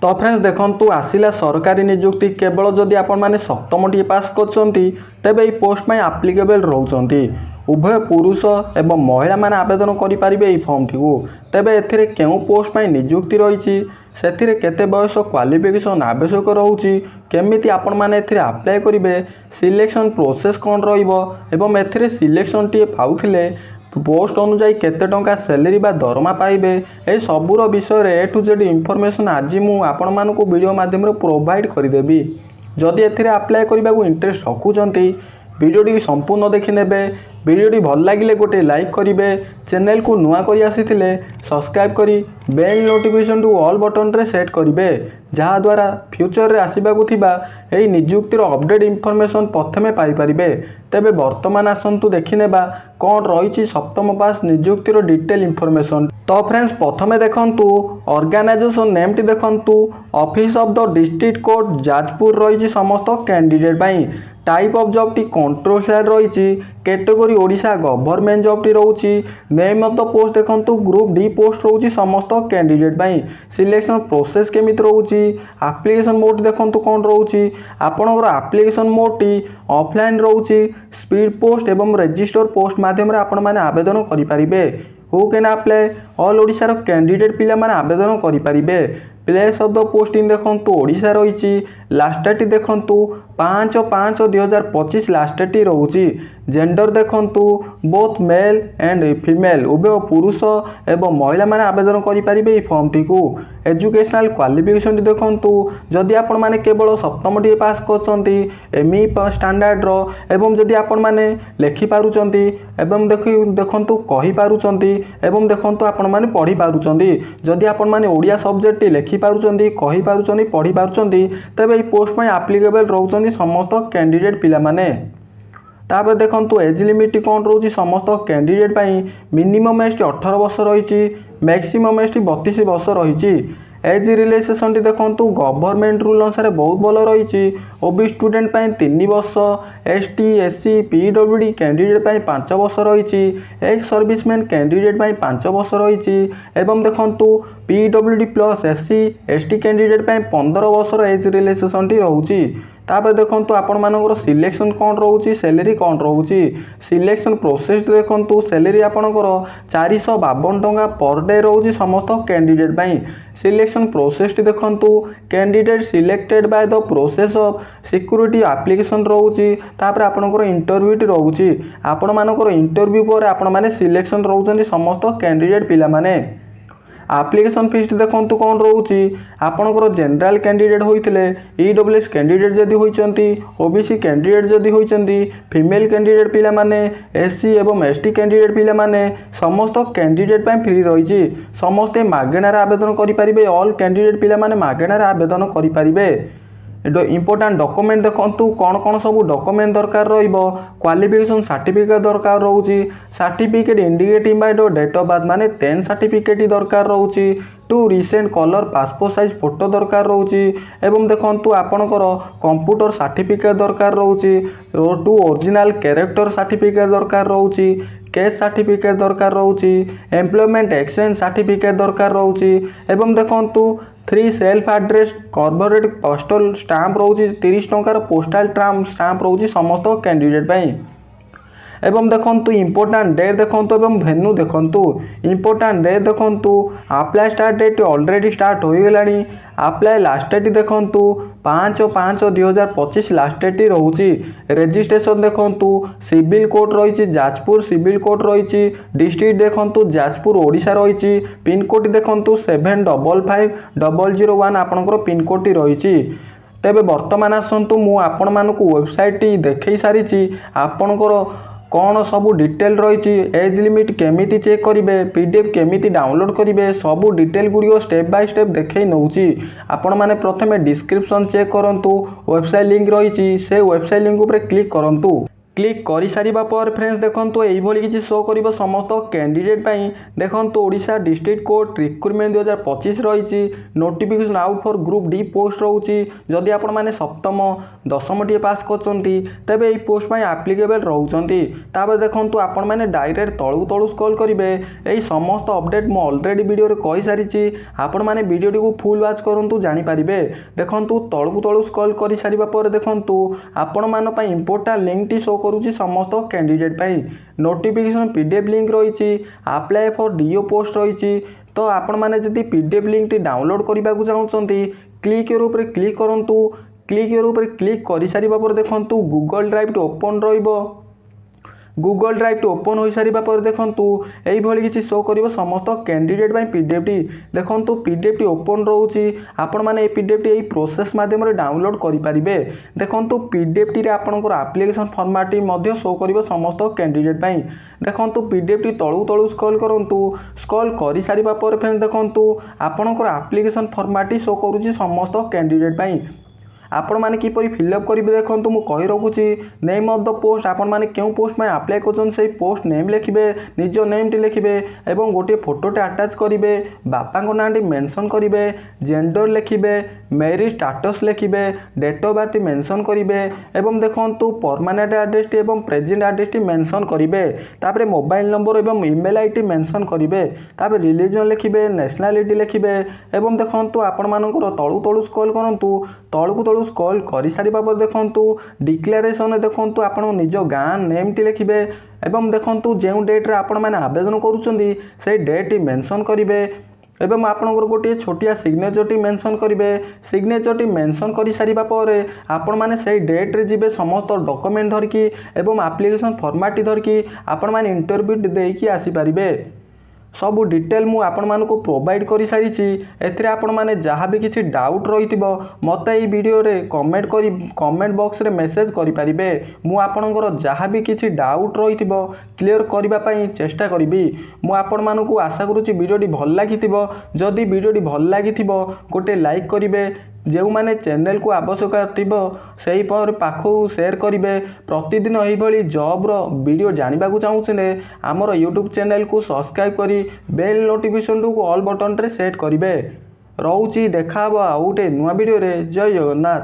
तो फ्रेंड्स देखंतु आसिला सरकारी नियुक्ति केवल जदि आपण माने सप्तमटी पास करछंती तेबे ए पोस्ट में एप्लिकेबल रहउछंती। उभय पुरुष एवं महिला माने आवेदन करि पारिबे ए फॉर्म टी को। तेबे एथिरे केउ पोस्ट में नियुक्ति रहिछि सेथिरे केते बयस क्वालिफिकेशन आवश्यक रहउछि केमिति आपण माने एथिरे अप्लाई करिवे सिलेक्शन प्रोसेस कोन रहिबो एवं एथिरे सिलेक्शन टी पाउथिले पोस्ट अनुजाई केते टंका सैलरी बा दरमा पाइबे ए सबुर विषय ए टू जेड इनफॉरमेशन आज मु आपण मानकु वीडियो माध्यम रे प्रोवाइड करिदेबी। जदि एथिरे अप्लाई करबाकू इंटरेस्ट रखुचंती वीडियोटी संपूर्ण देखि नेबे। वीडियोटी भल लागिले गोटे लाइक करिवे, चैनल को नुआ करि आसीथिले सब्सक्राइब करी bell notification to all button रे सेट करिवे जहा द्वारा फ्यूचर रे आसीबाकू थिबा एई नियुक्तिर अपडेट इनफॉरमेशन प्रथमे पाई परिबे। तेबे वर्तमान आसंतु देखि नेबा कोन रहिछि सप्तम पास नियुक्तिर डिटेल इनफॉरमेशन। तो फ्रेंड्स प्रथमे देखंतु ऑर्गेनाइजेशन नेम टी देखंतु office of the district court Jajpur रहिछि समस्त कैंडिडेट पई। टाइप ऑफ जॉब टी कंट्रोवर्शियल रहिछि, कैटेगरी ओडिशा गवर्नमेंट जॉब टी रहउछि। नेम ऑफ द पोस्ट देखंतु ग्रुप डी पोस्ट रहउछि समस्त कैंडिडेट पई। सिलेक्शन प्रोसेस केमिति रहउछि, एप्लीकेशन मोड देखंतु कोन रहउछि आपनकर एप्लीकेशन मोड टी ऑफलाइन रहउछि। स्पीड पोस्ट एवं रजिस्टर पोस्ट माध्यम रे आपण माने आवेदन करि परिबे। Who can apply all Odisha रो कैंडिडेट पिला माने आवेदन करि परिबे। प्लेस ऑफ द पोस्टिंग देखंतु ओडिशा रहिछि। लास्ट डेट देखंतु 5/5/2025 लास्ट डेट रहउछि। जेंडर देखंतु बोथ मेल एंड फीमेल उभय पुरुष एवं महिला माने आवेदन करि परिबे ए फॉर्म टी को। एजुकेशनल क्वालिफिकेशन देखंतु जदि आपण माने केवल सप्तम टी पास करछंती एमई स्टैंडर्ड रो एवं जदि आपण माने लेखि पारुचंती एवं देखंतु कहि पारुचंती एवं देखंतु आपण माने पढ़ी पारुचंती। जदि आपण माने ओडिया सब्जेक्ट टी लेखि पारुचंती कहि पारुचंती पढ़ी पारुचंती तबे ए पोस्ट में एप्लिकेबल रहउचंती समस्त कैंडिडेट पिला माने। तापर देखंतु एज लिमिट कौन रोची समस्त कैंडिडेट पाई। मिनिमम एज 18 वर्ष रही, मैक्सिमम एज 32 वर्ष रही। एज रिलैक्सेशन टी देखंतु गवर्नमेंट रूल अनुसार बहुत भल रही। ओबी स्टूडेंट पाई 3 वर्ष, एसटी एससी पीडब्ल्यूडी कैंडिडेट पाई 5 वर्ष रही। एक्स सर्विसमैन कैंडिडेट पाई 5 वर्ष रही। एवं देखंतु PWD plus SC ST candidate पाई 15 वर्ष एज रिलैक्सेशन टी रहउछि। तापर देखंतु आपण मानकर सिलेक्शन कौन रहउछि सैलरी कौन रहउछि। सिलेक्शन प्रोसेस देखंतु सैलरी आपणकर 452 टंका पर डे रहउछि समस्त कैंडिडेट पाई। सिलेक्शन प्रोसेस देखंतु candidate selected by the process of security application रहउछि। तापर आपणकर इंटरव्यू टी रहउछि। आपण मानकर इंटरव्यू पर आपण माने सिलेक्शन रहउछन्ति समस्त कैंडिडेट पिला माने। एप्लिकेशन फीस देखंतु कौन रहउछि आपनकर जनरल कैंडिडेट होइथिले, ईडब्ल्यूएस कैंडिडेट जदि होइचंती, ओबीसी कैंडिडेट जदि होइचंती, फीमेल कैंडिडेट पिला माने, एससी एवं एसटी कैंडिडेट पिला माने समस्त कैंडिडेट पय फ्री रहिछि। समस्त मागेणार आवेदन करि परिबे। ऑल कैंडिडेट पिला माने मागेणार आवेदन करि परिबे। इंपोर्टेंट डॉक्यूमेंट देखंतु कौन कौन सब डॉक्यूमेंट दरकार रहिबो। क्वालिफिकेशन सर्टिफिकेट दरकार रहउछि। Certificate indicating by the date of birth माने 10 सर्टिफिकेट दरकार रहउछि। Two recent colour passport size photo दरकार रहउछि। एवं देखंतु आपनकर कंप्यूटर सर्टिफिकेट दरकार रहउछि। टू ओरिजिनल कैरेक्टर सर्टिफिकेट दरकार रहउछि। केस सर्टिफिकेट दरकार रहउछि। एम्प्लॉयमेंट एक्सचेंज सर्टिफिकेट दरकार रहउछि। एवं देखंतु 3 self address corporate postal stamp रहउछि। 30 टंकार पोस्टल स्टाम्प रहउछि समस्त कैंडिडेट पई। एवं देखंतु इंपोर्टेंट डेट देखंतु एवं वेन्यू देखंतु। इंपोर्टेंट डेट देखंतु apply start date already start हो गलानी। अप्लाई लास्ट डेट देखंतु 5/5/2025 लास्ट डेट रहउछि। रजिस्ट्रेशन देखंतु सिविल कोर्ट रहिछि जाजपुर सिविल कोर्ट रहिछि। डिस्ट्रिक्ट देखंतु जाजपुर ओडिशा रहिछि। पिन कोड देखंतु 755001 आपनकर पिन कोड टी रहिछि। तेबे वर्तमान आसंतु मु आपण मानकु वेबसाइट टी देखै सारिछि आपनकर कौन सब डिटेल रही। एज लिमिट केमिति चेक करेंगे, पीडीएफ केमिति डाउनलोड करेंगे सबू डिटेल गुड़िक स्टेप बाय स्टेप देखई नौची। आपण माने प्रथमे डिस्क्रिप्शन चेक करंतु, वेबसाइट लिंक रही से वेबसाइट लिंक ऊपर क्लिक करंतु। क्लिक कर सारिबा पर फ्रेंड्स देखंतु एइभली किछि शो करिवो समस्त कैंडिडेट पई देखंतु ओडिशा डिस्ट्रिक्ट कोर्ट रिक्रुटमेंट 2025 रहिछि notification out for group D post रहउछि जदि आपण माने सप्तम दशम टी पास करचंती तबे एई पोस्ट पई एप्लीकेबल रहउचंती ताबे देखंतु आपण माने डायरेक्ट तळु तळु स्क्रॉल करिवे एई समस्त अपडेट मो ऑलरेडी वीडियो रे कहि सारिछि आपण माने वीडियो टी को फुल वॉच करंतु जानि परिबे देखंतु तळु तळु स्क्रॉल करि सारिबा पर देखंतु आपण मान पई इंपोर्टेंट लिंक टी शो करूची समस्त कैंडिडेट पाई नोटिफिकेशन पीडीएफ लिंक रही अप्लाई फॉर डीओ पोस्ट रही तो आपण माने जदि पीडीएफ लिंक टी डाउनलोड करबा को चाहउछंती क्लिक योर ऊपर क्लिक करंतु क्लिक योर ऊपर क्लिक करि सारिबा पर देखंतु गूगल ड्राइव टी ओपन रहिबो गूगल ड्राइव टी ओपन हो सारिबा पर देखंतु एई भली किछि शो करिवो समस्त कैंडिडेट बाय पीडीएफ टी देखंतु पीडीएफ टी ओपन रहउची आपण माने ए पीडीएफ टी एई प्रोसेस माध्यम रे डाउनलोड करि परिबे देखंतु पीडीएफ टी रे आपनकर एप्लीकेशन फॉर्मेट टी मध्ये शो करिवो समस्त कैंडिडेट बाय देखंतु पीडीएफ टी तळु तळु स्क्रॉल करंतु स्क्रॉल करि सारिबा पर फ्रेंड्स देखंतु आपनकर एप्लीकेशन फॉर्मेट टी शो करूची समस्त कैंडिडेट बाय आपण माने किपरि फिलअप करिवे देखंतु मु कहि रखुची नेम ऑफ द पोस्ट आपण माने केउ पोस्ट में अप्लाई करछन से पोस्ट नेम लिखिबे निज नेम टी लिखिबे एवं गोटे फोटो टे अटैच करिवे बापा को नाम टी मेंशन करिवे जेंडर लिखिबे मैरिज स्टेटस लिखिबे डेट ऑफ बर्थ मेंशन करिवे एवं देखंतु परमानेंट एड्रेस टी एवं प्रेजेंट एड्रेस टी मेंशन करिवे तापरे मोबाइल नंबर एवं ईमेल आईडी मेंशन करिवे तापरे रिलीजन लिखिबे नेशनलिटी लिखिबे एवं देखंतु आपण मानकर तळु तळु स्क्रॉल करंतु तळु तळु स्क्रॉल करि सारिबा पर देखंतु डिक्लेरेशन देखंतु आपण निज गां नेम टी लिखिबे एवं देखंतु जेउ डेट रे आपण माने आवेदन करूचंदी से डेट टी मेंशन करिवे एवं आपनकर गोटे छोटिया सिग्नेचर टी मेंशन करिवे सिग्नेचर टी मेंशन करि सारिबा पर आपण माने से डेट रे जिबे समस्त डॉक्यूमेंट धरकी एवं एप्लीकेशन फॉर्मेट टी धरकी आपण माने इंटरव्यू देकी आसी परिबे सब डिटेल मु आपण मानको प्रोवाइड करि सारिछि एथिरे आपण माने जहाँ भी किछि डाउट रहितिबो मते एई वीडियो रे कमेंट बॉक्स रे मेसेज करि परिबे मु आपणकर जहाँ भी किछि डाउट रहितिबो क्लियर करबा पई चेष्टा करबी मु आपण मानको आशा करूछि वीडियो टी भल लागितिबो जदि वीडियो टी भल लागितिबो गोटे लाइक करिवे जो माने चैनल को आवश्यकता थिबो सेही पर पाखो शेयर करिवे प्रतिदिन एही भली जॉब रो वीडियो जानिबा को चाहूछने हमर YouTube चैनल को सब्सक्राइब करी बेल नोटिफिकेशन को ऑल बटन रे सेट करिवे रहउची देखाबो आउटे नुवा वीडियो रे जय जगन्नाथ।